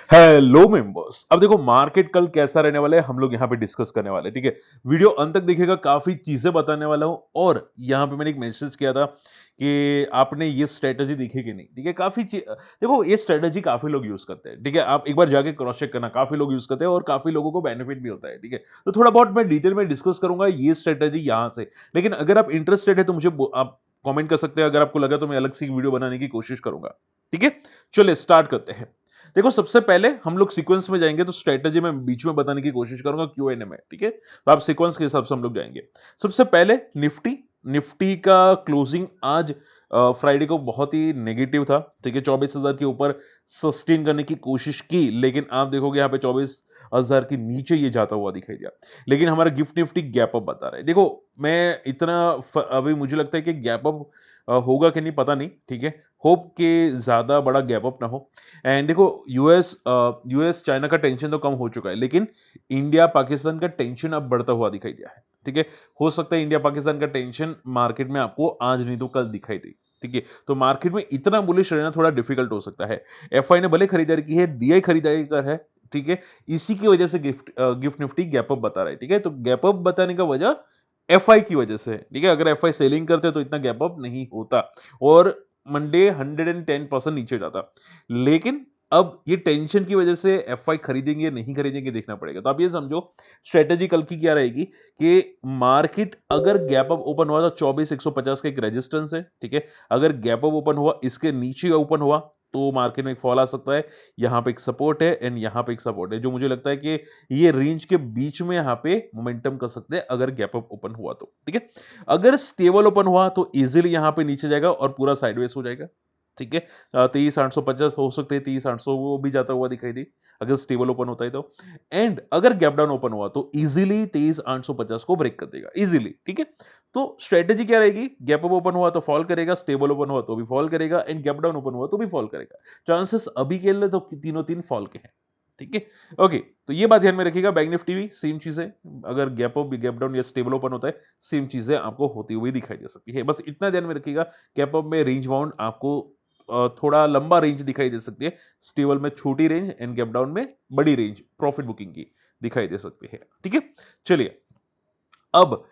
Hello members. अब देखो market कल कैसा रहने वाला है हम लोग यहाँ पे डिस्कस करने वाले हैं। ठीक है, वीडियो अंत तक देखिएगा, काफी चीजें बताने वाला हूँ। और यहाँ पे मैंने एक मैसेज किया था कि आपने ये स्ट्रेटजी देखी कि नहीं। ठीक है, देखो ये स्ट्रेटजी काफी लोग यूज करते हैं। ठीक है, आप एक बार जाके क्रॉस चेक करना, काफी लोग यूज करते हैं और काफी लोगों को बेनिफिट भी होता है। ठीक है, तो थोड़ा बहुत मैं डिटेल में डिस्कस करूंगा ये स्ट्रेटजी यहाँ से। लेकिन अगर आप इंटरेस्टेड है तो आप कमेंट कर सकते हैं। अगर आपको लगा तो मैं अलग से वीडियो बनाने की कोशिश करूंगा। ठीक है, चलिए स्टार्ट करते हैं। देखो सबसे पहले हम लोग सीक्वेंस में जाएंगे, तो स्ट्रेटजी मैं बीच में बताने की कोशिश करूंगा क्यूएनए में। ठीक है, तो आप सीक्वेंस के हिसाब से हम लोग जाएंगे। सबसे पहले निफ्टी। निफ्टी का क्लोजिंग आज फ्राइडे को बहुत ही नेगेटिव था। ठीक है, 24,000 के ऊपर सस्टेन करने की कोशिश की, लेकिन आप देखोगे यहाँ पे 24,000 के नीचे ये जाता हुआ दिखाई दिया। लेकिन हमारा गिफ्ट निफ्टी गैप अप बता रहा है। देखो मैं अभी मुझे लगता है कि गैप अप होगा कि नहीं पता नहीं। ठीक है, होप के ज्यादा बड़ा गैप अप ना हो। एंड देखो यूएस चाइना का टेंशन तो कम हो चुका है, लेकिन इंडिया पाकिस्तान का टेंशन अब बढ़ता हुआ दिखाई दिया है। ठीक है, हो सकता है इंडिया पाकिस्तान का टेंशन मार्केट में आपको आज नहीं तो कल दिखाई दे। ठीक है, तो मार्केट में इतना बुलिश रहना थोड़ा डिफिकल्ट हो सकता है। एफआई ने भले खरीदारी की है, डीआई खरीदारी कर है। ठीक है, इसी की वजह से गिफ्ट निफ्टी गैप अप बता रहा है। ठीक है, तो गैप अप बताने का वजह एफआई की वजह से है। ठीक है, अगर एफआई सेलिंग करते तो इतना गैप अप नहीं होता और मंडे 110% नीचे जाता। लेकिन अब ये टेंशन की वजह से एफआई खरीदेंगे या नहीं खरीदेंगे देखना पड़ेगा। तो आप ये समझो स्ट्रेटेजी कल की क्या रहेगी कि मार्केट अगर गैप अप ओपन हुआ तो 24,150 का एक रेजिस्टेंस है। ठीक है, अगर गैप अप ओपन हुआ, इसके नीचे ओपन हुआ, तो मार्केट में एक फॉल आ सकता है। यहां पे एक सपोर्ट है एंड यहां पे एक सपोर्ट है, जो मुझे लगता है कि ये रेंज के बीच में यहां पे मोमेंटम कर सकते हैं अगर गैप अप ओपन हुआ तो। ठीक है, अगर स्टेबल ओपन हुआ तो इजीली यहां पे नीचे जाएगा और पूरा साइडवेज हो जाएगा। ठीक है, 23,850 हो सकते हैं, 23,800 वो भी जाता हुआ दिखाई दी अगर स्टेबल ओपन होता है तो। एंड अगर गैप डाउन ओपन हुआ तो इजीली 23,850 को ब्रेक कर देगा इजीली। ठीक है, तो स्ट्रेटेजी क्या रहेगी? गैप अप ओपन हुआ तो फॉल करेगा, स्टेबल ओपन हुआ तो भी फॉल करेगा एंड गैप डाउन ओपन हुआ तो भी फॉल करेगा। चांसेस अभी के लिए तो तीनों तीन फॉल के हैं। ठीक है, ओके, तो ये बात ध्यान में रखिएगा। बैंक निफ्टी भी सेम चीज है, अगर गैप अप गैप डाउन या स्टेबल ओपन होता है, सेम चीजें आपको होती हुई दिखाई दे सकती है। बस इतना ध्यान में रखिएगा, गैप अप में रेंज बाउंड आपको थोड़ा लंबा रेंज दिखाई दे सकती है, स्टेबल में छोटी रेंज एंड गैप डाउन में बड़ी रेंज प्रॉफिट बुकिंग की दिखाई दे सकती है। ठीक है, चलिए अब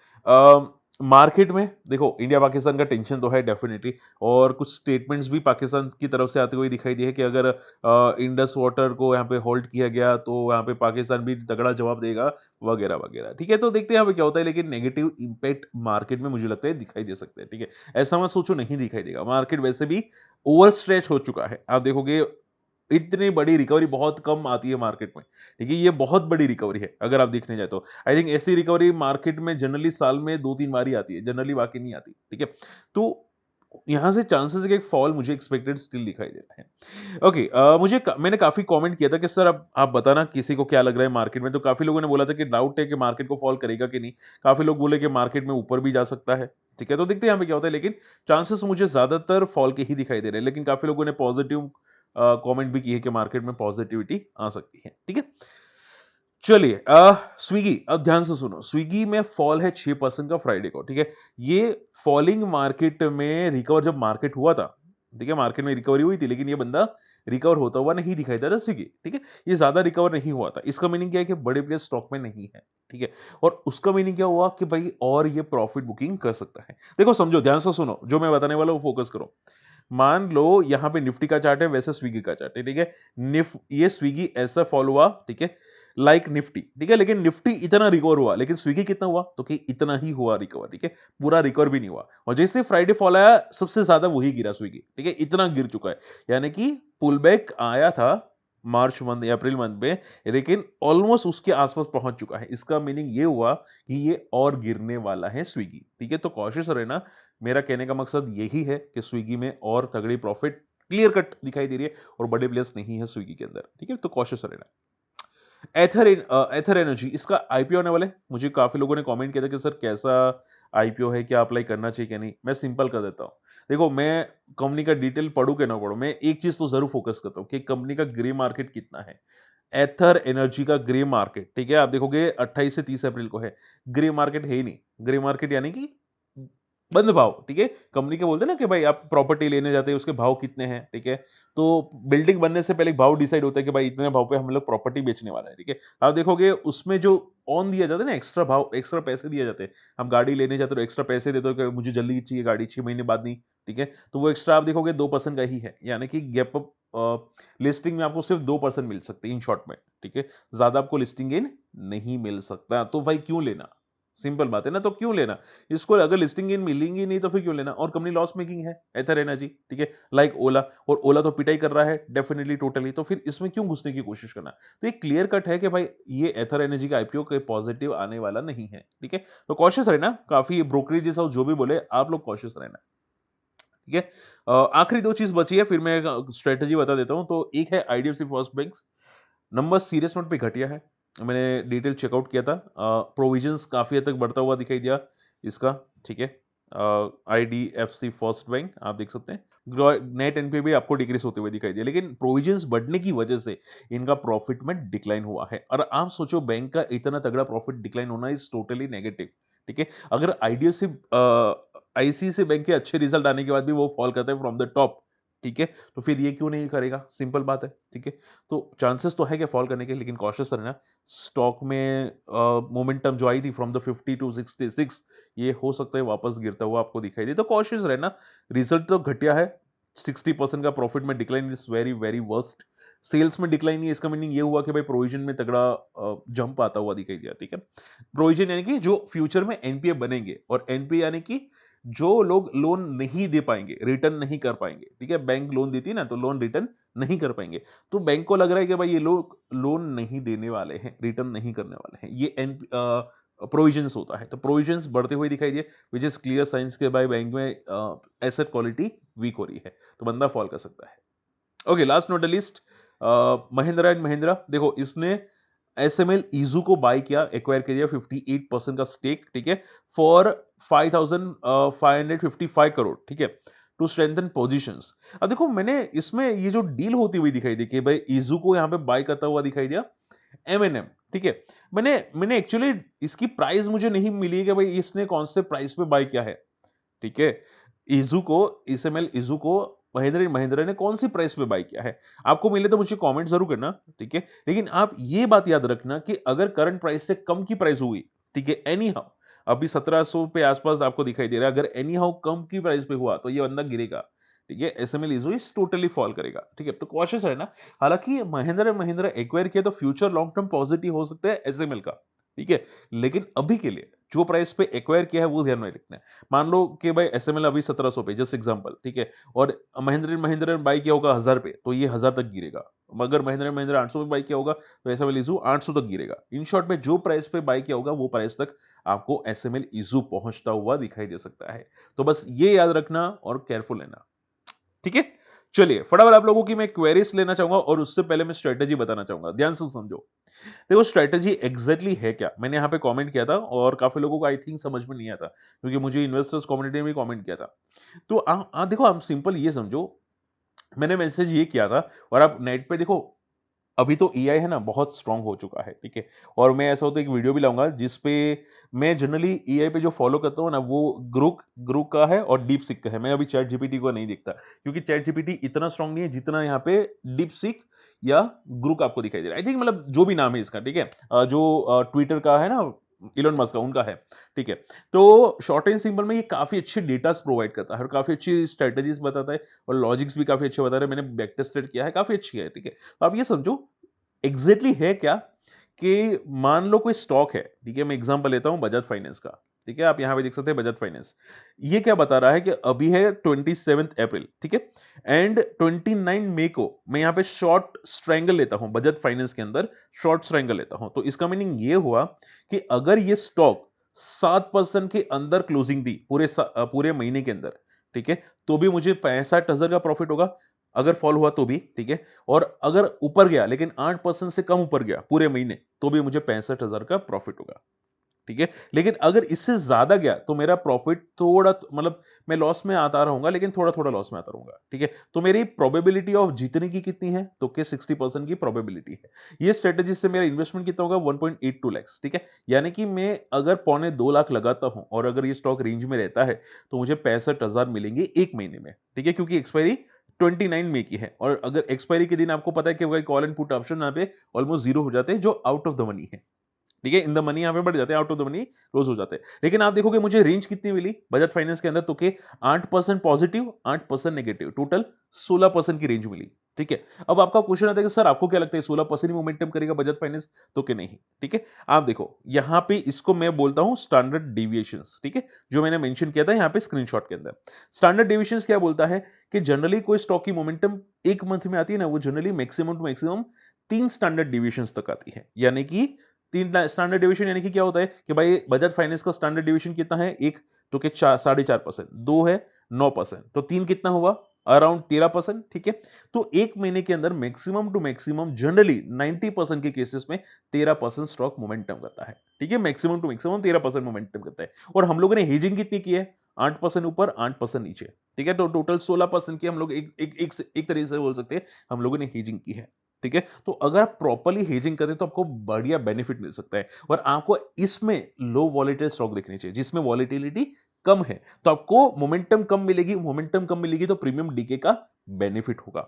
मार्केट में देखो इंडिया पाकिस्तान का टेंशन तो है डेफिनेटली, और कुछ स्टेटमेंट्स भी पाकिस्तान की तरफ से आते हुए दिखाई दिए कि अगर इंडस वाटर को यहाँ पे होल्ड किया गया तो यहाँ पे पाकिस्तान भी तगड़ा जवाब देगा वगैरह वगैरह। ठीक है, तो देखते हैं यहाँ पे क्या होता है, लेकिन नेगेटिव इंपैक्ट मार्केट में मुझे लगता है दिखाई दे सकते हैं। ठीक है, ऐसा मत सोचो नहीं दिखाई देगा, मार्केट वैसे भी ओवर स्ट्रेच हो चुका है। आप देखोगे इतनी बड़ी रिकवरी बहुत कम आती है मार्केट में। ठीक है, ये बहुत बड़ी रिकवरी है अगर आप देखने जाए तो। आई थिंक ऐसी रिकवरी मार्केट में जनरली साल में 2-3 बार ही आती है, जनरली बाकी नहीं आती। ठीक है, तो यहां से चांसेस है कि एक फॉल मुझे एक्सपेक्टेड स्टिल दिखाई दे रहा है। ओके, मैंने काफी कमेंट किया था कि सर अब आप बताना किसी को क्या लग रहा है मार्केट में। तो काफी लोगों ने बोला था कि डाउट है कि मार्केट को फॉल करेगा कि नहीं। काफी लोग बोले कि मार्केट में ऊपर भी जा सकता है। ठीक है, तो देखते हैं यहाँ पे क्या होता है, लेकिन चांसेस मुझे ज्यादातर फॉल के ही दिखाई दे रहे हैं। लेकिन काफी लोगों ने पॉजिटिव कमेंट भी की है कि मार्केट में पॉजिटिविटी आ सकती है। ठीक है, चलिए स्विगी, अब ध्यान से सुनो। स्विगी में फॉल है 6% का फ्राइडे को। ठीक है, ये फॉलिंग मार्केट में रिकवर जब मार्केट हुआ था। ठीक है, मार्केट में रिकवरी हुई थी, लेकिन ये बंदा रिकवर होता हुआ नहीं दिखाई दे रहा स्विगी। ठीक है, ये ज्यादा रिकवर नहीं हुआ था। इसका मीनिंग क्या है कि बड़े प्लेयर स्टॉक में नहीं है। ठीक है, और उसका मीनिंग क्या हुआ कि भाई और ये प्रॉफिट बुकिंग कर सकता है। देखो समझो, ध्यान से सुनो, जो मैं बताने वाला हूं फोकस करो। मान लो यहां पे निफ्टी का चार्ट है, वैसे स्विगी का चार्ट है। ठीक है, ये स्विगी ऐसा फॉल हुआ। ठीक है, लाइक निफ्टी। ठीक है, लेकिन निफ्टी इतना रिकवर हुआ, लेकिन स्विगी कितना हुआ? तो कि इतना ही हुआ रिकवर। ठीक है, पूरा रिकवर भी नहीं हुआ। और जैसे फ्राइडे फॉल आया, सबसे ज्यादा वही गिरा स्विगी। ठीक है, इतना गिर चुका है, यानी कि पुल बैक आया था मार्च मंथ या अप्रैल मंथ में, लेकिन ऑलमोस्ट उसके आसपास पहुंच चुका है। इसका मीनिंग ये हुआ कि ये और गिरने वाला है स्विगी। ठीक है, तो कॉशियस रहना। मेरा कहने का मकसद यही है कि स्विगी में और तगड़ी प्रॉफिट क्लियर कट दिखाई दे रही है और बड़े प्लेयर्स नहीं है स्विगी के अंदर। ठीक है, तो कॉशियस रहना। एथर एनर्जी, इसका आईपीओ होने वाला है। मुझे काफी लोगों ने कमेंट किया था कि सर कैसा आईपीओ है, क्या अप्लाई करना चाहिए क्या नहीं। मैं सिंपल कर देता हूं। देखो मैं कंपनी का डिटेल पढ़ू के ना पढ़ू, मैं एक चीज तो जरूर फोकस करता हूं कि कंपनी का ग्रे मार्केट कितना है। एथर एनर्जी का ग्रे मार्केट, ठीक है, आप देखोगे 28 से 30 अप्रैल को है। ग्रे मार्केट है ही नहीं। ग्रे मार्केट यानी कि बंद भाव, ठीक है? कंपनी के बोलते हैं ना कि भाई आप प्रॉपर्टी लेने जाते हैं, उसके भाव कितने हैं, ठीक है? तो बिल्डिंग बनने से पहले एक भाव डिसाइड होता है कि भाई इतने भाव पे हम लोग प्रॉपर्टी बेचने वाला है, ठीक है? आप देखोगे उसमें जो ऑन दिया जाता है ना, एक्स्ट्रा भाव, एक्स्ट्रा पैसे दिए जाते हैं। हम गाड़ी लेने जाते हो, एक्स्ट्रा पैसे देते हो कि मुझे जल्दी चाहिए गाड़ी, 6 महीने बाद नहीं, ठीक है? तो वो एक्स्ट्रा आप देखोगे 2% का ही है, यानी कि गैप अप लिस्टिंग में आपको सिर्फ 2% मिल सकते हैं इन शॉर्ट में, ठीक है? ज़्यादा आपको लिस्टिंग गेन नहीं मिल सकता, तो भाई क्यों लेना? सिंपल बात है ना, तो क्यों लेना? इसको अगर लिस्टिंग इन मिलेंगी नहीं तो फिर क्यों लेना? और कंपनी लॉस मेकिंग है, एथर एनर्जी, ठीक है? लाइक ओला, और ओला तो पिटाई कर रहा है डेफिनिटली टोटली, तो फिर इसमें क्यों घुसने की कोशिश करना? तो ये क्लियर कट है कि भाई ये एथर एनर्जी का आईपीओ कोई पॉजिटिव आने वाला नहीं है, ठीक है? तो कॉशियस रहना, काफ़ी ब्रोकरेजेस और जो भी बोले आप लोग कॉशियस रहना, ठीक है? आखिरी 2 चीज़ बची है, फिर मैं स्ट्रैटेजी बता देता हूँ। तो एक है IDFC first bank, number serious note पे घटिया है। मैंने डिटेल चेकआउट किया था। प्रोविजंस काफ़ी हद तक बढ़ता हुआ दिखाई दिया इसका, ठीक है? आईडीएफसी फर्स्ट बैंक आप देख सकते हैं। नेट एनपीए भी आपको डिक्रीज़ होते हुए दिखाई दिया, लेकिन प्रोविजंस बढ़ने की वजह से इनका प्रॉफिट में डिक्लाइन हुआ है। और आप सोचो बैंक का इतना तगड़ा प्रॉफिट डिक्लाइन होना इज़ टोटली नेगेटिव, ठीक है? अगर आईडीएफसी आईसीआईसी बैंक के अच्छे रिजल्ट आने के बाद भी वो फॉल करता है फ्रॉम द टॉप, ठीक है? तो फिर ये क्यों नहीं करेगा? सिंपल बात है, ठीक है? तो चांसेस तो है कि फॉल करने के, लेकिन कॉशियस रहना। स्टॉक में मोमेंटम जो आई थी फ्रॉम द 50 टू 66, ये हो सकता है वापस गिरता हुआ आपको दिखाई दे, तो कॉशियस रहना। रिजल्ट तो घटिया है, 60% का प्रॉफिट में decline is very very worst. Sales में डिक्लाइन नहीं है, इसका मीनिंग ये हुआ कि भाई प्रोविजन में तगड़ा जंप आता हुआ दिखाई दिया, ठीक है? प्रोविजन यानी कि जो फ्यूचर में एनपीए बनेंगे, और एनपीए यानी कि जो लोग लोन नहीं दे पाएंगे, रिटर्न नहीं कर पाएंगे, ठीक है? बैंक लोन देती है ना, तो लोन रिटर्न नहीं कर पाएंगे, तो बैंक को लग रहा है कि भाई ये लोग लोन नहीं देने वाले हैं, रिटर्न नहीं करने वाले हैं, ये एन प्रोविजंस होता है, तो प्रोविजंस बढ़ते हुए दिखाई दिए, विच इज क्लियर साइंस के भाई बैंक में एसेट क्वालिटी वीक हो रही है, तो बंदा फॉल कर सकता है। Okay, last not the list, Mahindra and Mahindra, देखो इसने एसएमएल ईजू को बाय किया, एक्वायर किया 58% का स्टेक, ठीक है? फॉर 5,555 करोड़, ठीक है? To strengthen positions. अब देखो मैंने इसमें ये जो डील होती हुई दिखाई दी कि भाई ईजू को यहाँ पे बाय करता हुआ दिखाई दिया एमएनएम, ठीक है? मैंने मैंने एक्चुअली इसकी प्राइस मुझे नहीं मिली है कि भाई इसने कौन से प्राइस पे बाय किया है, ठीक है? इज़ू को, एसएमएल इज़ू को महिंद्रा एंड महिंद्रा ने कौन-सी प्राइस पे बाय किया है? आपको मिले तो मुझे कमेंट ज़रूर करना, ठीक है? लेकिन आप ये बात याद रखना कि अगर करंट प्राइस से कम की प्राइस हुई, ठीक है? एनी हाउ अभी 1700 पे आस-पास आपको दिखाई दे रहा है, अगर एनी हाउ कम की प्राइस पे हुआ, तो ये बंदा गिरेगा, ठीक है? एसएमएल इज़ू इज़ टोटली फॉल करेगा, ठीक है? तो कॉशियस रहना। हालाँकि महिंद्रा एंड महिंद्रा एक्वायर किया तो फ्यूचर लॉन्ग टर्म पॉजिटिव हो सकता है एसएमएल का, ठीक है? लेकिन अभी के लिए जो प्राइस पे एक्वायर किया है वो ध्यान में रखना है। मान लो कि भाई एसएमएल अभी 1700 पे, जस्ट एग्जांपल, ठीक है? और महिंद्रा एंड महिंद्रा ने बाय किया होगा 1000 पे, तो ये 1000 तक गिरेगा। मगर महिंद्रा एंड महिंद्रा 800 पे बाय किया होगा, तो एसएमएल इज़ू 800 तक गिरेगा। इन शॉर्ट में जो प्राइस पे बाय किया होगा वो प्राइस तक आपको एसएमएल इज़ू पहुंचता हुआ दिखाई दे सकता है। तो बस ये याद रखना और केयरफुल रहना। ठीक है? चलिए, फटाफट आप लोगों की मैं क्वेरीज लेना चाहूंगा, और उससे पहले मैं स्ट्रेटेजी बताना चाहूंगा। ध्यान से समझो। देखो स्ट्रेटेजी एग्जैक्टली है क्या, मैंने यहाँ पे कमेंट किया था और काफी लोगों को आई थिंक समझ में नहीं आता, क्योंकि मुझे इन्वेस्टर्स कम्युनिटी में भी कमेंट किया था। तो देखो आप सिंपल ये समझो, मैंने मैसेज ये किया था, और आप नेट पे देखो, अभी तो एआई है ना बहुत स्ट्रांग हो चुका है, ठीक है? और मैं ऐसा होता है एक वीडियो भी लाऊंगा जिसपे मैं जनरली एआई पे जो फॉलो करता हूँ ना, वो ग्रुक ग्रुक का है और डीप सीक का है। मैं अभी चैट जीपीटी को नहीं देखता, क्योंकि चैट जीपीटी इतना स्ट्रांग नहीं है जितना यहाँ पे डीप सीक या ग्रुक आपको दिखाई दे रहा है। आई थिंक मतलब जो भी नाम है इसका, ठीक है? जो ट्विटर का है ना, इलोन मस्क का, उनका है, ठीक है? तो शॉर्ट एंड सिंपल में ये काफी अच्छे डेटास प्रोवाइड करता है और काफी अच्छी स्ट्रेटेजीज बताता है, और लॉजिक्स भी काफी अच्छे बता रहे हैं। मैंने बैक टेस्टेड किया है, काफी अच्छी है, ठीक है? तो आप ये समझो एग्जैक्टली है क्या, कि मान लो कोई स्टॉक है, ठीक है? मैं एग्जांपल लेता हूं बजाज फाइनेंस का, ठीक है? आप यहां पे देख सकते हैं बजाज फाइनेंस। ये क्या बता रहा है कि अभी है 27 अप्रैल, ठीक है? एंड 29 मई को मैं यहां पे शॉर्ट स्ट्रैंगल लेता हूं, बजाज फाइनेंस के अंदर शॉर्ट स्ट्रैंगल लेता हूं, तो इसका मीनिंग ये हुआ कि अगर ये स्टॉक 7% के अंदर क्लोजिंग दी पूरे महीने के अंदर, ठीक है? तो भी मुझे 65,000 का प्रॉफिट होगा, अगर फॉल हुआ तो भी, ठीक है? और अगर ऊपर गया लेकिन 8% से कम ऊपर गया पूरे महीने, तो भी मुझे 65,000 का प्रॉफिट होगा। ठीक है? लेकिन अगर इससे ज़्यादा गया तो मेरा प्रॉफ़िट थोड़ा मतलब मैं लॉस में आता रहूँगा, लेकिन थोड़ा-थोड़ा लॉस में आता रहूँगा, ठीक है? तो मेरी प्रोबेबिलिटी ऑफ जीतने की कितनी है? तो कि 60% की प्रोबेबिलिटी है। ये स्ट्रैटेजी से मेरा इन्वेस्टमेंट कितना होगा? 1.82 लैक्स, ठीक है? यानी कि मैं अगर पौने 2 लाख लगाता हूँ और अगर ये स्टॉक रेंज में रहता है, तो मुझे 65,000 मिलेंगे 1 महीने में, ठीक है? क्योंकि एक्सपायरी 29 मई की है और अगर एक्सपायरी के दिन आपको पता है कि भाई कॉल एंड पुट ऑप्शन यहाँ पे ऑलमोस्ट ज़ीरो हो जाते हैं, जो आउट ऑफ द मनी है। ठीक है? इन द मनी यहाँ पे बढ़ जाते हैं, out of the money close हो जाते हैं। लेकिन आप देखोगे मुझे रेंज कितनी मिली बजाज फाइनेंस के अंदर तो कि 8% पॉजिटिव, 8% नेगेटिव, टोटल 16% की रेंज मिली। ठीक है? अब आपका क्वेश्चन आता है कि सर आपको क्या लगता है 16% ही मोमेंटम करेगा बजाज फाइनेंस? तो कि नहीं। ठीक है? आप देखो यहाँ पे इसको मैं बोलता हूँ स्टैंडर्ड डेविएशंस, ठीक है? जो मैंने मेंशन किया था यहाँ पे स्क्रीनशॉट के अंदर। स्टैंडर्ड डेविएशंस क्या बोलता है कि जनरली कोई स्टॉक की मोमेंटम 1 मंथ में आती है ना, वो generally maximum to maximum 3 standard deviations तक आती है। यानी कि 3 स्टैंडर्ड डेविएशन यानी कि क्या होता है कि भाई बजाज फाइनेंस का स्टैंडर्ड डेविएशन कितना है? 1 तो कि 4 4.5%, 2 है 9%, तो 3 कितना हुआ? अराउंड 13%, ठीक है? तो 1 महीने के अंदर मैक्सिमम टू मैक्सिमम जनरली 90% के केसेस में 13% स्टॉक मोमेंटम करता है, ठीक है? मैक्सिमम टू मैक्सिमम 13% मोमेंटम करता है और हम लोगों ने हेजिंग कितनी की है? 8% ऊपर, 8% नीचे, ठीक है? तो टोटल 16% की हम लोग एक तरीके से बोल सकते हैं हम लोगों ने हेजिंग की है। ठीक है? तो अगर आप प्रॉपर्ली हेजिंग करें तो आपको बढ़िया बेनिफिट मिल सकता है और आपको इसमें लो वॉलेटाइल स्टॉक देखने चाहिए जिसमें वॉलेटिलिटी कम है। तो आपको मोमेंटम कम मिलेगी तो प्रीमियम डीके का बेनिफिट होगा।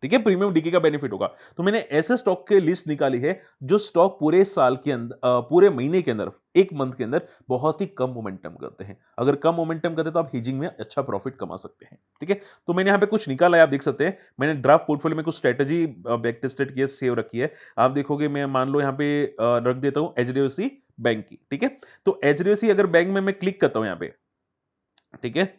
ठीक है? प्रीमियम डीके का बेनिफिट होगा। तो मैंने ऐसे स्टॉक की लिस्ट निकाली है जो स्टॉक पूरे साल के अंदर पूरे महीने के अंदर 1 मंथ के अंदर बहुत ही कम मोमेंटम करते हैं। अगर कम मोमेंटम करते हैं तो आप हेजिंग में अच्छा प्रॉफिट कमा सकते हैं। ठीक है? तो मैंने यहाँ पे कुछ निकाला है आप देख सकते हैं। मैंने ड्राफ्ट पोर्टफोलियो में कुछ स्ट्रेटजी बैक टेस्टेड की सेव रखी है। आप देखोगे मैं मान लो यहाँ पे रख देता हूँ एचडीएफसी बैंक की, ठीक है? तो एचडीएफसी अगर बैंक में मैं क्लिक करता हूँ यहाँ पे, ठीक है?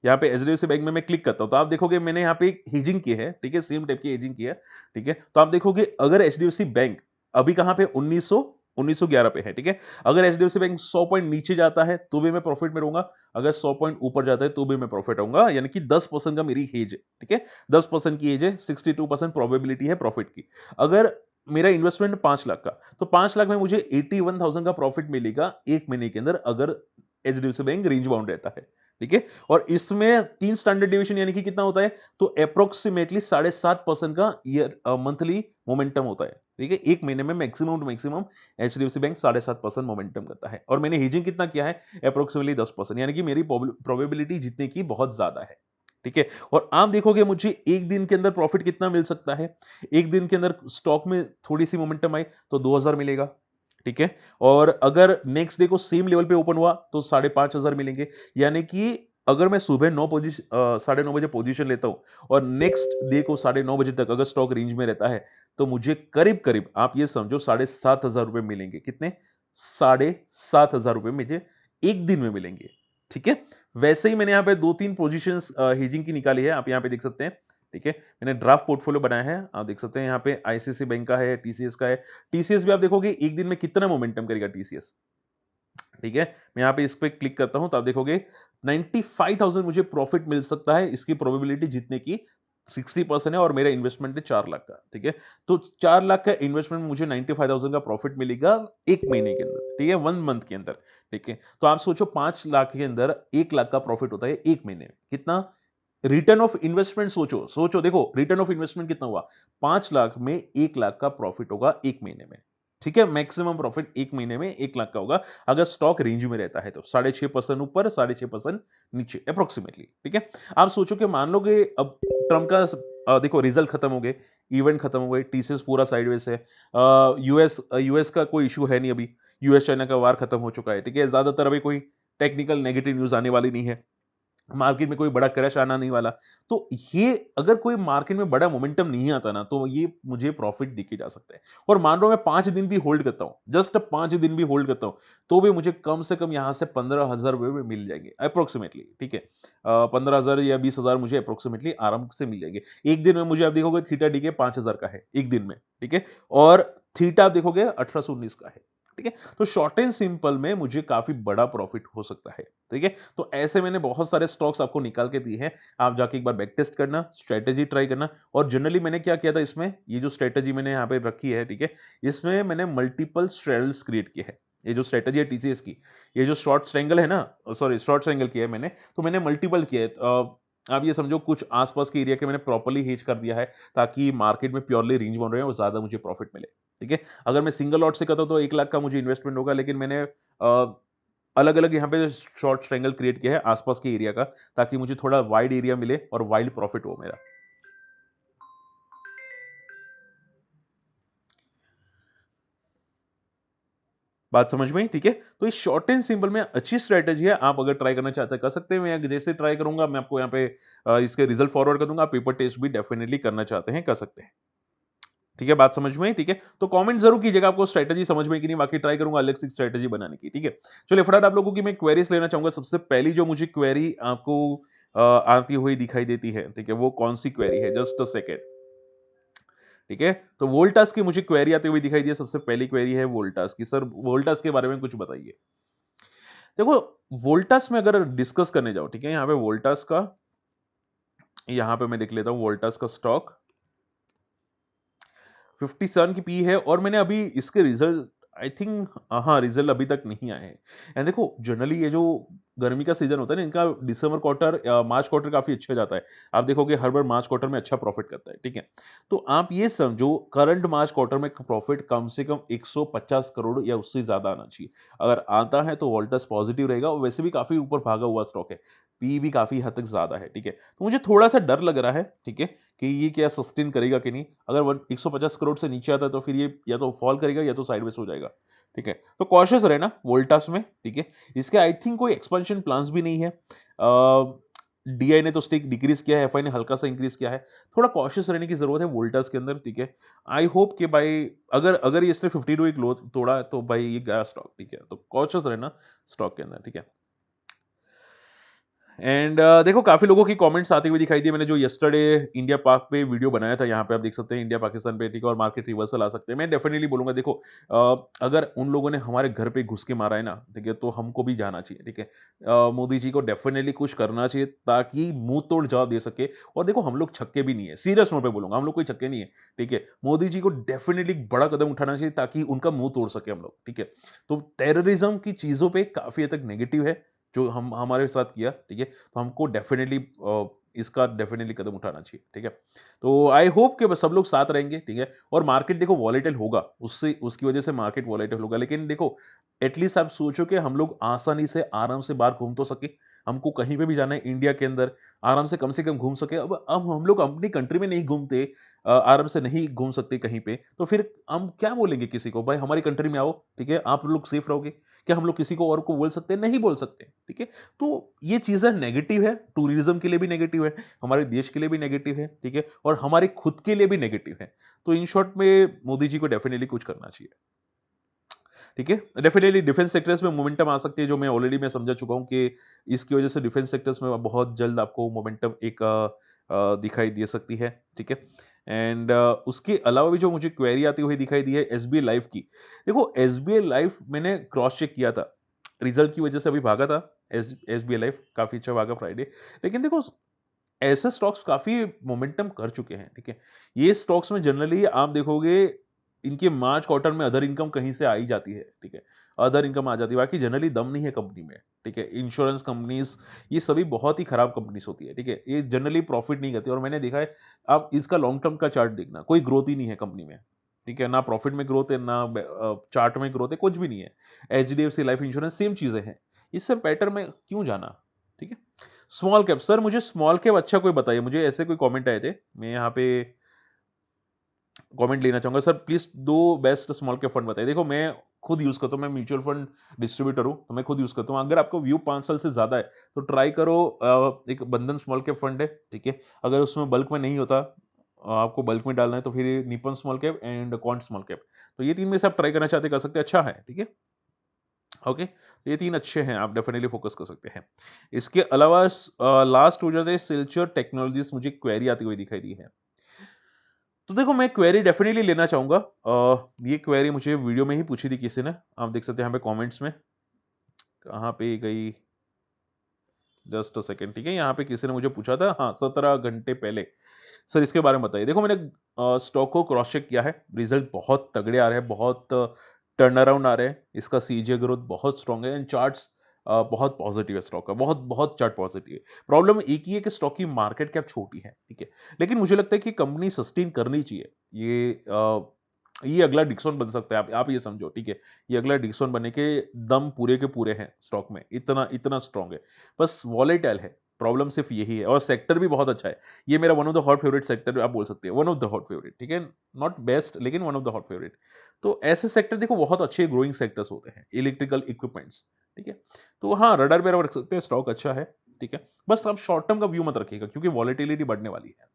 यहाँ पे एचडीएफसी बैंक में मैं क्लिक करता हूँ, तो आप देखोगे मैंने यहाँ पे एक हेजिंग की है, ठीक है? सेम टाइप की हेजिंग की है, ठीक है? तो आप देखोगे अगर एचडीएफसी बैंक अभी कहाँ पे 1911 पे है, ठीक है? अगर एचडीएफसी बैंक 100 पॉइंट नीचे जाता है, तो भी मैं प्रॉफिट में रहूँगा, अगर 100 पॉइंट ऊपर जाता है, तो भी मैं प्रॉफिट रहूँगा, यानी कि 10% का मेरी हेज है, ठीक है? 10% की हेज है, 62% प्रोबेबिलिटी है प्रॉफिट की। अगर मेरा इन्वेस्टमेंट 5 लाख का, तो 5 लाख में मुझे 81,000 का प्रॉफिट मिलेगा 1 महीने के अंदर अगर एचडीएफसी बैंक रेंज बाउंड रहता है, ठीक है? और इसमें 3 स्टैंडर्ड डेविएशन यानी कि कितना होता है? तो एप्रोक्सिमेटली 7.5% का मंथली मोमेंटम होता है, ठीक है? 1 महीने में maximum to maximum HDFC bank 7.5% momentum करता है और मैंने हेजिंग कितना किया है? एप्रोक्सिमेटली 10%, यानी कि मेरी प्रोबेबिलिटी जीतने की बहुत ज़्यादा है, ठीक है? और आप देखोगे मुझे 1 दिन के अंदर प्रॉफिट कितना मिल सकता है? 1 दिन के अंदर स्टॉक में थोड़ी-सी मोमेंटम आई तो 2,000 मिलेगा, ठीक है? और अगर नेक्स्ट डे को सेम लेवल पे ओपन हुआ तो 5,500 मिलेंगे। यानी कि अगर मैं सुबह 9 बजे पोजीशन लेता हूँ और नेक्स्ट डे को 9:30 बजे तक अगर स्टॉक रेंज में रहता है, तो मुझे करीब-करीब आप ये समझो 7,500 रुपए मिलेंगे। कितने? 7,500 रुपए मुझे 1 दिन में मिलेंगे, ठीक है? वैसे ही मैंने यहाँ पे 2-3 पोजीशंस हेजिंग की निकाली है, आप यहाँ पे देख सकते हैं, ठीक है? मैंने ड्राफ्ट पोर्टफोलियो बनाया है, आप देख सकते हैं यहाँ पे आईसीआईसीआई बैंक का है, टीसीएस का है। टीसीएस भी आप देखोगे 1 दिन में कितना मोमेंटम करेगा टीसीएस, ठीक है? मैं यहाँ पे इस पे क्लिक करता हूँ तो आप देखोगे 95,000 मुझे प्रॉफिट मिल सकता है। इसकी प्रोबेबिलिटी जीतने की 60% है और मेरा इन्वेस्टमेंट है 4 लाख का, ठीक है? तो 4 लाख का इन्वेस्टमेंट में मुझे 95,000 का प्रॉफिट मिलेगा 1 महीने के अंदर, ठीक है? 1 मंथ के अंदर, ठीक है? तो आप सोचो 5 लाख के अंदर 1 लाख का प्रॉफिट होता है 1 महीने में। कितना? रिटर्न ऑफ इन्वेस्टमेंट सोचो देखो रिटर्न ऑफ इन्वेस्टमेंट कितना हुआ? 5 लाख में 1 लाख का प्रॉफिट होगा 1 महीने में। ठीक है? मैक्सिमम प्रॉफिट 1 महीने में 1 लाख का होगा, अगर स्टॉक रेंज में रहता है तो। 6.5% ऊपर, 6.5% नीचे एप्रोक्सिमेटली, ठीक है? आप सोचो कि मान लो कि अब ट्रम्प का देखो रिजल्ट खत्म हो गए, इवेंट खत्म हो गए, टीसीएस पूरा साइडवेज है। यूएस का कोई इश्यू है नहीं अभी। यूएस चाइना का वार खत्म हो चुका है, ठीक है? ज्यादातर अभी कोई टेक्निकल नेगेटिव न्यूज़ आने वाली नहीं है। मार्केट में कोई बड़ा क्रैश आना नहीं वाला। तो ये अगर कोई मार्केट में बड़ा मोमेंटम नहीं आता ना, तो ये मुझे प्रॉफिट दिखे जा सकता है। और मान लो मैं 5 दिन भी होल्ड करता हूँ, जस्ट 5 दिन भी होल्ड करता हूँ, तो भी मुझे कम से कम यहाँ से 15,000 रुपए में मिल जाएँगे एप्रोक्सिमेटली, ठीक है? 15,000 या 20,000 मुझे एप्रोक्सिमेटली आराम से मिल जाएँगे। एक दिन में मुझे आप देखोगे थीटा डीके 5,000 का है, 1 दिन में, ठीक है? और थीटा आप देखोगे 1819 का है, ठीक है? तो शॉर्ट एंड सिंपल में मुझे काफ़ी बड़ा प्रॉफिट हो सकता है, ठीक है? तो ऐसे मैंने बहुत सारे स्टॉक्स आपको निकाल के दिए हैं। आप जाके एक बार बैक टेस्ट करना, स्ट्रैटेजी ट्राई करना और जनरली मैंने क्या किया था इसमें, ये जो स्ट्रैटेजी मैंने यहाँ पे रखी है, ठीक है? इसमें मैंने मल्टीपल स्ट्रैडल्स क्रिएट किए हैं। ये जो स्ट्रेटजी है टीसीएस की, ये जो शॉर्ट ट्रायंगल है ना, सॉरी शॉर्ट ट्रायंगल किया है मैंने, तो मैंने मल्टीपल किया है। आप ये समझो कुछ आसपास के एरिया के मैंने प्रॉपर्ली हेज कर दिया है, ताकि मार्केट में प्योरली रेंज बन रहे हैं और ज़्यादा मुझे प्रॉफिट मिले, ठीक है? अगर मैं सिंगल लॉट से करता हूँ तो 1 लाख का मुझे इन्वेस्टमेंट होगा, लेकिन मैंने अलग-अलग यहाँ पे शॉर्ट ट्रायंगल क्रिएट किया है आसपास के एरिया का, ताकि मुझे थोड़ा वाइड एरिया मिले और वाइड प्रॉफिट हो मेरा। बात समझ में आई, ठीक है? तो ये शॉर्ट एंड सिंपल में अच्छी स्ट्रैटेजी है, आप अगर ट्राई करना चाहते हैं कर सकते हैं। मैं जैसे ट्राई करूँगा, मैं आपको यहाँ पे इसके रिजल्ट फॉरवर्ड कर दूँगा, आप पेपर टेस्ट भी डेफिनिटली करना चाहते हैं, कर सकते हैं। ठीक है, बात समझ में आई, ठीक है? तो कमेंट ज़रूर कीजिएगा आपको स्ट्रैटेजी समझ में आई कि नहीं, बाकी ट्राई करूँगा अलग से स्ट्रैटेजी बनाने की, ठीक है? चलिए फटाफट आप लोगों की मैं क्वेरीज़ लेना चाहूँगा। सबसे पहली जो मुझे क्वेरी आपको आती हुई दिखाई देती है, ठीक है? वो कौन-सी क्वेरी है? जस्ट अ सेकंड, ठीक है? तो वोल्टास की मुझे क्वेरी आती हुई दिखाई दी है। सबसे पहली क्वेरी है वोल्टास की। सर वोल्टास के बारे में कुछ बताइए। देखो, वोल्टास में अगर डिस्कस करने जाओ, ठीक है? यहाँ पे वोल्टास का, यहाँ पे मैं लिख लेता हूँ वोल्टास का स्टॉक 57 की पी है, और मैंने अभी इसके रिजल्ट आई थिंक, हाँ, रिजल्ट अभी तक नहीं आए हैं। एंड देखो जनरली ये जो गर्मी का सीजन होता है ना, इनका दिसंबर क्वार्टर, मार्च क्वार्टर काफी अच्छा जाता है। आप देखोगे हर बार मार्च क्वार्टर में अच्छा प्रॉफिट करता है, ठीक है? तो आप ये समझो करंट मार्च क्वार्टर में प्रॉफिट कम से कम 150 करोड़ या उससे ज्यादा आना चाहिए। अगर आता है तो वोल्टास पॉजिटिव रहेगा, और वैसे भी काफी ऊपर भागा हुआ स्टॉक है, पी भी काफी हद तक ज्यादा है, ठीक है? तो मुझे थोड़ा सा डर लग रहा है, ठीक है, कि ये क्या सस्टेन करेगा कि नहीं। अगर 150 करोड़ से नीचे आता है तो फिर ये या तो फॉल करेगा या तो साइडवेज हो जाएगा, ठीक है? तो कॉशियस रहना वोल्टास में, ठीक है? इसके आई थिंक कोई एक्सपेंशन प्लान्स भी नहीं है। डीआई ने तो स्टेक डिक्रीज किया है, एफआई ने हल्का सा इंक्रीज किया है। थोड़ा कॉशियस रहने की जरूरत है वोल्टास के अंदर, ठीक है? आई होप कि भाई अगर अगर ये इसने 52 वीक लो तोड़ा तो भाई ये गया स्टॉक, ठीक है? तो कॉशियस रहना स्टॉक के अंदर, ठीक है? एंड देखो काफ़ी लोगों की कमेंट्स आती हुई दिखाई दी। मैंने जो यस्टरडे इंडिया पाक पे वीडियो बनाया था, यहाँ पे आप देख सकते हैं इंडिया पाकिस्तान पे, ठीक है? और मार्केट रिवर्सल आ सकते हैं। मैं डेफिनेटली बोलूँगा, देखो अगर उन लोगों ने हमारे घर पे घुस के मारा है ना, ठीक है? तो हमको भी जाना चाहिए, ठीक है? मोदी जी को डेफिनेटली कुछ करना चाहिए, ताकि मुँह तोड़ जवाब दे सके। और देखो हम लोग छक्के भी नहीं है, सीरियस नोट पे बोलूँगा, हम लोग कोई छक्के नहीं है, ठीक है? मोदी जी को डेफिनेटली बड़ा कदम उठाना चाहिए, ताकि उनका मुँह तोड़ सके हम लोग, ठीक है? तो टेररिज्म की चीज़ों पे काफ़ी हद तक नेगेटिव है, जो हम हमारे साथ किया, ठीक है? तो हमको डेफिनेटली इसका डेफिनेटली कदम उठाना चाहिए, ठीक है? तो आई होप कि बस सब लोग साथ रहेंगे, ठीक है? और मार्केट देखो वॉलेटाइल होगा, उससे उसकी वजह से मार्केट वॉलेटाइल होगा, लेकिन देखो एटलीस्ट आप सोचो कि हम लोग आसानी से, आराम से बाहर घूम तो सके। हमको कहीं पे भी जाना है इंडिया के अंदर, आराम से कम घूम सके। अब हम लोग अपनी कंट्री में नहीं घूमते, आराम से नहीं घूम सकते कहीं पे, तो फिर हम क्या बोलेंगे किसी को, भाई हमारी कंट्री में आओ, ठीक है? आप लोग सेफ रहोगे। क्या हम लोग किसी को और को बोल सकते हैं? नहीं बोल सकते, ठीक है? तो ये चीज़ें नेगेटिव है, टूरिज़्म के लिए भी नेगेटिव है, हमारे देश के लिए भी नेगेटिव है, ठीक है? और हमारे खुद के लिए भी नेगेटिव है। तो इन शॉर्ट में मोदी जी को डेफिनिटली कुछ करना चाहिए, ठीक है? डेफिनिटली डिफेंस सेक्टर्स में मोमेंटम आ सकती है, जो मैं ऑलरेडी मैं समझा चुका हूँ कि इसकी वजह से डिफेंस सेक्टर्स में बहुत जल्द आपको मोमेंटम एक दिखाई दे सकती है, ठीक है? एंड उसके अलावा भी जो मुझे क्वेरी आती हुई दिखाई दी है एसबीआई लाइफ की। देखो एसबीआई लाइफ मैंने क्रॉस चेक किया था, रिजल्ट की वजह से अभी भागा था। एसबीआई लाइफ काफ़ी अच्छा भागा फ्राइडे। लेकिन देखो ऐसे स्टॉक्स काफ़ी मोमेंटम कर चुके हैं, ठीक है? ये स्टॉक्स में जनरली आप देखोगे इनके मार्च क्वार्टर में अदर इनकम कहीं से आ ही जाती है, ठीक है? अदर इनकम आ जाती है, बाकी जनरली दम नहीं है कंपनी में, ठीक है? इंश्योरेंस कंपनीज़ ये सभी बहुत ही खराब कंपनीज़ होती है, ठीक है? ये जनरली प्रॉफिट नहीं करती, और मैंने देखा है, आप इसका लॉन्ग टर्म का चार्ट देखना, कोई ग्रोथ ही नहीं है कंपनी में, ठीक है? ना प्रॉफिट में ग्रोथ है, ना चार्ट में ग्रोथ है, कुछ भी नहीं है। एचडीएफसी लाइफ इंश्योरेंस सेम चीज़ें हैं। इससे बेटर में क्यों जाना, ठीक है? स्मॉल कैप, सर मुझे स्मॉल कैप अच्छा कोई बताइए, मुझे ऐसे कोई कमेंट आए थे, मैं यहाँ पे कमेंट लेना चाहूंगा। सर प्लीज दो बेस्ट स्मॉल कैप फंड बताइए। देखो मैं खुद यूज करता हूँ, मैं म्यूचुअल फंड डिस्ट्रीब्यूटर हूँ, तो मैं खुद यूज करता हूँ। अगर आपको व्यू 5 साल से ज्यादा है तो ट्राई करो, एक बंधन स्मॉल कैप फंड है, ठीक है? अगर उसमें बल्क में नहीं होता, आपको बल्क में डालना है, तो फिर Nippon small cap and quant small cap, तो ये तीन में से आप ट्राई करना चाहते कर सकते हैं, अच्छा है, ठीक है? ओके, तो ये तीन अच्छे हैं, आप डेफिनेटली फोकस कर सकते हैं। इसके अलावा लास्ट हो जाते सिल्चर टेक्नोलॉजीज, मुझे क्वेरी आती हुई दिखाई दी है। तो देखो मैं क्वेरी डेफिनेटली लेना चाहूंगा। ये क्वेरी मुझे वीडियो में ही पूछी थी किसी ने, आप देख सकते हैं यहाँ पे कमेंट्स में, कहाँ पे गई, जस्ट अ सेकंड, ठीक है? यहाँ पे किसी ने मुझे पूछा था, हाँ 17 घंटे पहले। सर इसके बारे में बताइए। देखो मैंने स्टॉक को क्रॉस चेक किया है, रिजल्ट बहुत तगड़े आ रहे हैं, बहुत टर्न अराउंड आ रहे हैं, इसका सीजे ग्रोथ बहुत स्ट्रांग है एंड चार्ट्स बहुत पॉजिटिव है स्टॉक का, बहुत बहुत चार्ट पॉजिटिव है। प्रॉब्लम एक ही है कि स्टॉक की मार्केट कैप छोटी है, ठीक है? लेकिन मुझे लगता है कि कंपनी सस्टेन करनी चाहिए। ये अगला डिक्सन बन सकता है, आप ये समझो, ठीक है? ये अगला डिक्सन बनने के दम पूरे के पूरे हैं स्टॉक में, इतना इतना स्ट्रांग है। बस वॉलेटाइल है, प्रॉब्लम सिर्फ यही है और सेक्टर भी बहुत अच्छा है। ये मेरा one of the hot favourite sector आप बोल सकते हैं, one of the hot favourite, ठीक है? नॉट बेस्ट लेकिन one of the hot favourite. तो ऐसे सेक्टर देखो बहुत अच्छे ग्रोइंग सेक्टर्स होते हैं, इलेक्ट्रिकल इक्विपमेंट्स, ठीक है? तो हाँ, रडार पे आप रख सकते हैं, स्टॉक अच्छा है, ठीक है? बस आप शॉर्ट टर्म का व्यू मत रखिएगा क्योंकि वॉलेटिलिटी बढ़ने वाली है,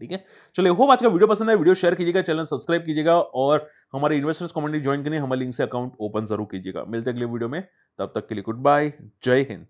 ठीक है? चलिए, होप आज का वीडियो पसंद आया, वीडियो शेयर कीजिएगा, चैनल सब्सक्राइब कीजिएगा और हमारे इन्वेस्टर्स कम्युनिटी ज्वाइन करने हमारे लिंक से अकाउंट ओपन जरूर कीजिएगा। मिलते हैं अगले वीडियो में, तब तक के लिए गुड बाय, जय हिंद।